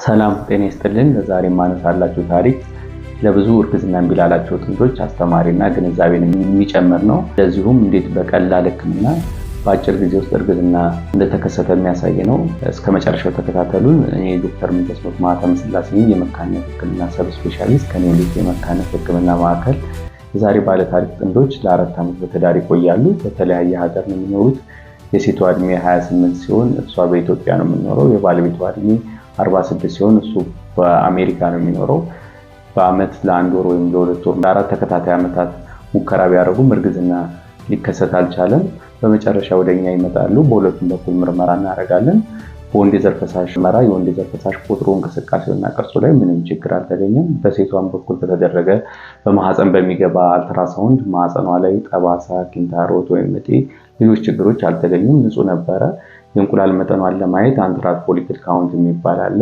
ሰላም ጤና ይስጥልን። ዛሬ ማነሳላችሁ ታሪክ ለብዙ እርግዝና እምቢ ላላቸው ጥንዶች አስተማሪና ግንዛቤን የሚጨምር ነው። ለዚሁም እንዴት በቀላል ሕክምና በአጭር ጊዜ ውስጥ እርግዝና እንደተከሰተ የሚያሳይ ነው። እስከ መጨረሻው ተከታተሉን። እኔ ዶክተር ምንተስኖት ማህተመ ስላሴ የመካንነት ሕክምና ሰብ ስፔሻሊስት ከኔውሊት የመካንነት ሕክምና ማዕከል። የዛሬ ባለ ታሪክ ጥንዶች ለ4 ዓመት በትዳር ይቆያሉ። በተለያየ ሀገር ነው የሚኖሩት። የሴቷ እድሜ 28 ሲሆን እሷ በኢትዮጵያ ነው የምትኖረው። የባለቤቷ እድሜ 46 ሲሆን እሱ በአሜሪካ ነው የሚኖረው። በአመት ለ1 ወር ወይም ለ2 ወር ለ4 ተከታታይ ዓመታት ሙከራ ቢያደርጉም እርግዝና ሊከሰት አልቻለም። በመጨረሻ ወደኛ ይመጣሉ። በሁለቱም በኩል ምርመራ እናደርጋለን። በወንድ የዘር ፈሳሽ ምርመራ የወንድ የዘር ፈሳሽ ቁጥሩ፣ እንቅስቃሴውና ቅርጹ ላይ ምንም ችግር አልተገኘም። በሴቷም በኩል በተደረገ በማህፀን በሚገባ አልትራሳውንድ ማህፀኗ ላይ ጠባሳ፣ ኪንታሮት ወይም እጢ፣ ሌሎች ችግሮች አልተገኙም። ንጹህ ነበረ። የእንቁላል መጠኗን ለማየት አንትራል ፎሊክል ካውንት የሚባል አለ።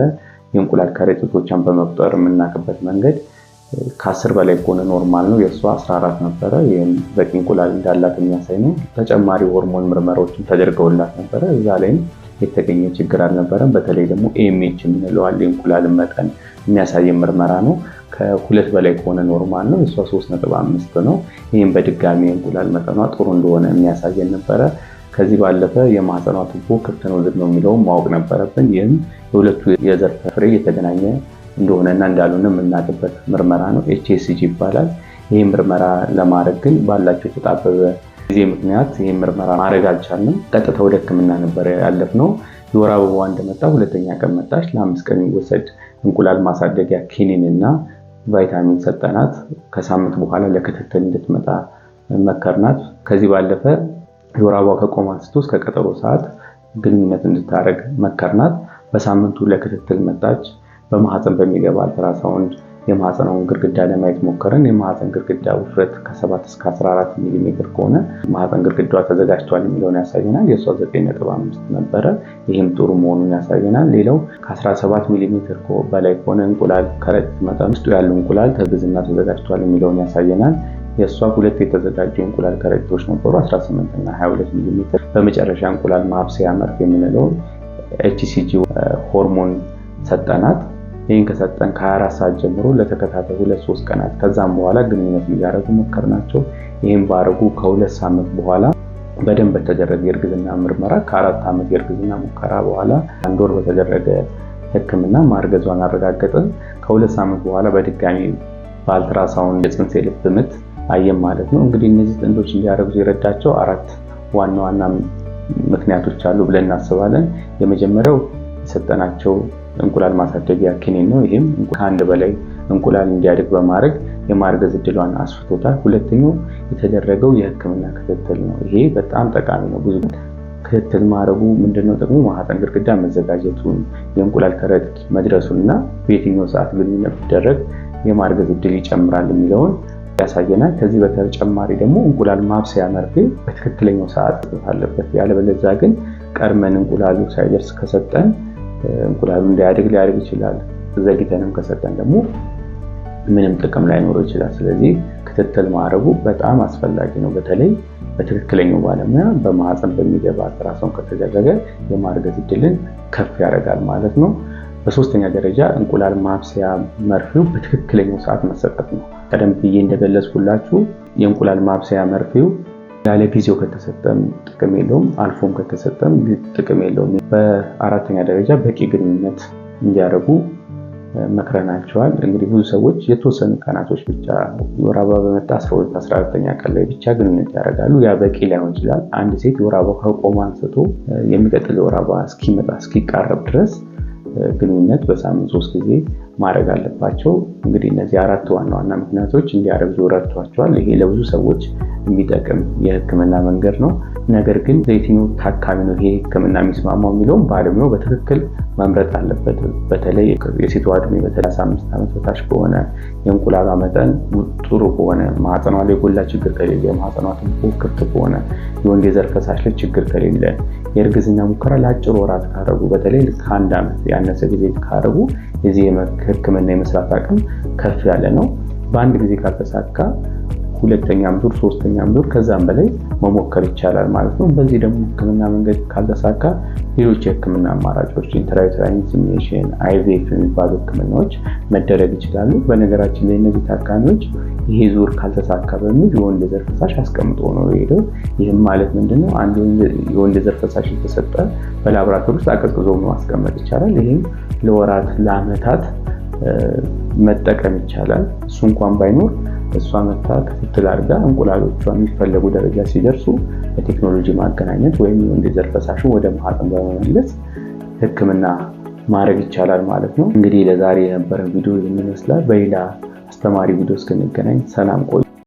የእንቁላል ከረጢቶቿን በመቁጠር የምናውቅበት መንገድ ከ10 በላይ ከሆነ ኖርማል ነው። የእሷ 14 ነበረ። ይህም በቂ እንቁላል እንዳላት የሚያሳይ ነው። ተጨማሪ ሆርሞን ምርመራዎችን ተደርገውላት ነበረ። እዛ ላይም የተገኘ ችግር አልነበረም። በተለይ ደግሞ ኤምኤች የምንለው የእንቁላል መጠን የሚያሳይ ምርመራ ነው። ከ2 በላይ ከሆነ ኖርማል ነው። የእሷ 3.5 ነው። ይህም በድጋሚ የእንቁላል መጠኗ ጥሩ እንደሆነ የሚያሳየን ነበረ። ከዚህ ባለፈ የማህፀኗ ቱቦ ክፍት ነው ዝግ ነው የሚለውን ማወቅ ነበረብን። ይህም የሁለቱ የዘር ፍሬ የተገናኘ እንደሆነና እንዳልሆነ የምናውቅበት ምርመራ ነው። HCG ይባላል። ይህ ምርመራ ለማድረግ ግን ባላቸው የተጣበበ ጊዜ ምክንያት ይህ ምርመራ ማድረግ አልቻልንም። ቀጥታ ወደ ሕክምና ነበር ያለፍነው። የወር አበባዋ እንደመጣ 2ኛ ቀን መጣች። ለ5 ቀን የሚወሰድ እንቁላል ማሳደጊያ ኪኒን እና ቫይታሚን ሰጠናት። ከሳምንት በኋላ ለክትትል እንድትመጣ መከርናት። ከዚህ ባለፈ የወር አበባዋ ከቆመ አንስቶ እስከ ቀጠሮ ሰዓት ግንኙነት እንድታደርግ መከርናት። በሳምንቱ ለክትትል መጣች። በማህፀን በሚገባ አልትራሳውንድ የማህፀኑን ግድግዳ ለማየት ሞከርን። የማህፀን ግድግዳ ውፍረት ከ7 እስከ 14 ሚሜ ከሆነ ማህፀን ግድግዳዋ ተዘጋጅቷል የሚለውን ያሳየናል። የእሷ 9.5 ነበረ። ይህም ጥሩ መሆኑን ያሳየናል። ሌላው ከ17 ሚሜ በላይ ከሆነ እንቁላል ከረጢት መጠን ውስጡ ያለው እንቁላል ለእርግዝና ተዘጋጅቷል የሚለውን ያሳየናል። የእሷ 2 የተዘጋጁ እንቁላል ከረጢቶች ነበሩ፣ 18 እና 22 ሚሜ። በመጨረሻ እንቁላል ማብሰያ መርፌ የምንለውን HCG ሆርሞን ሰጠናት። ይህን ከሰጠን ከ24 ሰዓት ጀምሮ ለተከታታይ 2-3 ቀናት ከዛም በኋላ ግንኙነት እንዲያደርጉ መከርናቸው። ይህም ባረጉ ከ2 ሳምንት በኋላ በደንብ በተደረገ የእርግዝና ምርመራ ከ4 ዓመት የእርግዝና ሙከራ በኋላ 1 ወር በተደረገ ሕክምና ማርገዟን አረጋገጥን። ከ2 ሳምንት በኋላ በድጋሚ በአልትራሳውንድ የፅንስ የልብ ምት አየም ማለት ነው። እንግዲህ እነዚህ ጥንዶች እንዲያረግዙ የረዳቸው 4 ዋና ዋና ምክንያቶች አሉ ብለን እናስባለን። የመጀመሪያው የሰጠናቸው እንቁላል ማሳደጊያ ኪኒን ነው። ይህም ከ1 በላይ እንቁላል እንዲያድግ በማድረግ የማርገዝ እድሏን አስፍቶታል። ሁለተኛው የተደረገው የህክምና ክትትል ነው። ይሄ በጣም ጠቃሚ ነው። ብዙ ክትትል ማድረጉ ምንድነው ጥቅሙ? ማህፀን ግድግዳ መዘጋጀቱን፣ የእንቁላል ከረጢት መድረሱን እና በየትኛው ሰዓት ግንኙነት ቢደረግ የማርገዝ እድል ይጨምራል የሚለውን ያሳየናል። ከዚህ በተጨማሪ ደግሞ እንቁላል ማብሰያ መርፌ በትክክለኛው ሰዓት አለበት። ያለበለዚያ ግን ቀድመን እንቁላሉ ሳይደርስ ከሰጠን እንቁላሉ እንዳያድግ ሊያድግ ይችላል። ዘግይተንም ከሰጠን ደግሞ ምንም ጥቅም ላይኖረው ይችላል። ስለዚህ ክትትል ማድረጉ በጣም አስፈላጊ ነው። በተለይ በትክክለኛው ባለሙያ በማህፀን በሚገባ አልትራሳውንድ ከተደረገ የማርገዝ እድልን ከፍ ያደርጋል ማለት ነው። በሶስተኛ ደረጃ እንቁላል ማብሰያ መርፌው በትክክለኛው ሰዓት መሰጠት ነው። ቀደም ብዬ እንደገለጽኩላችሁ የእንቁላል ማብሰያ መርፌው ያለ ጊዜው ከተሰጠም ጥቅም የለውም፣ አልፎም ከተሰጠም ጥቅም የለውም። በአራተኛ ደረጃ በቂ ግንኙነት እንዲያደርጉ መክረናቸዋል። እንግዲህ ብዙ ሰዎች የተወሰኑ ቀናቶች ብቻ የወር አበባ በመጣ 12-14ኛ ቀን ላይ ብቻ ግንኙነት ያደርጋሉ። ያ በቂ ላይሆን ይችላል። አንድ ሴት የወር አበባ ከቆመ አንስቶ የሚቀጥል የወር አበባ እስኪመጣ እስኪቃረብ ድረስ ግንኙነት በሳምንት 3 ጊዜ ማድረግ አለባቸው። እንግዲህ እነዚህ 4 ዋና ዋና ምክንያቶች እንዲያረግዙ ረድቷቸዋል። ይሄ ለብዙ ሰዎች የሚጠቅም የህክምና መንገድ ነው። ነገር ግን ለየትኛው ታካሚ ነው ይሄ ህክምና የሚስማማው የሚለውም ባለሙያው በትክክል መምረጥ አለበት። በተለይ የሴቷ እድሜ በተለይ 15 ዓመት በታች ከሆነ፣ የእንቁላሏ መጠን ጥሩ ከሆነ፣ ማህፀኗ ላይ የጎላ ችግር ከሌለ፣ የማህፀኗ ቱቦ ክፍት ከሆነ፣ የወንድ የዘር ፈሳሽ ላይ ችግር ከሌለ፣ የእርግዝና ሙከራ ለአጭር ወራት ካረጉ፣ በተለይ ከ1 ዓመት ያነሰ ጊዜ ካረጉ የዚህ ህክምና የመስራት አቅም ከፍ ያለ ነው። በአንድ ጊዜ ካልተሳካ 2ኛም ዙር 3ኛም ዙር ከዛም በላይ መሞከር ይቻላል ማለት ነው። በዚህ ደግሞ ህክምና መንገድ ካልተሳካ ሌሎች የህክምና አማራጮች ኢንትራዩተራይን ኢንሰሚኔሽን፣ አይቪኤፍ የሚባሉ ህክምናዎች መደረግ ይችላሉ። በነገራችን ላይ እነዚህ ታካሚዎች ይሄ ዙር ካልተሳካ በሚል የወንድ ዘር ፈሳሽ አስቀምጦ ነው የሄደው። ይህም ማለት ምንድነው? አንድ የወንድ ዘር ፈሳሽ የተሰጠ በላቦራቶሪ ውስጥ አቀዝቅዞ ማስቀመጥ ይቻላል። ይህም ለወራት ለአመታት መጠቀም ይቻላል። እሱ እንኳን ባይኖር እሷ መታ ክትትል አድርጋ እንቁላሎቿ የሚፈለጉ ደረጃ ሲደርሱ በቴክኖሎጂ ማገናኘት ወይም የወንድ ዘር ፈሳሽን ወደ ማህፀን በመመለስ ህክምና ማድረግ ይቻላል ማለት ነው። እንግዲህ ለዛሬ የነበረን ቪዲዮ ይህን ይመስላል። በሌላ አስተማሪ ቪዲዮ እስክንገናኝ ሰላም ቆዩ።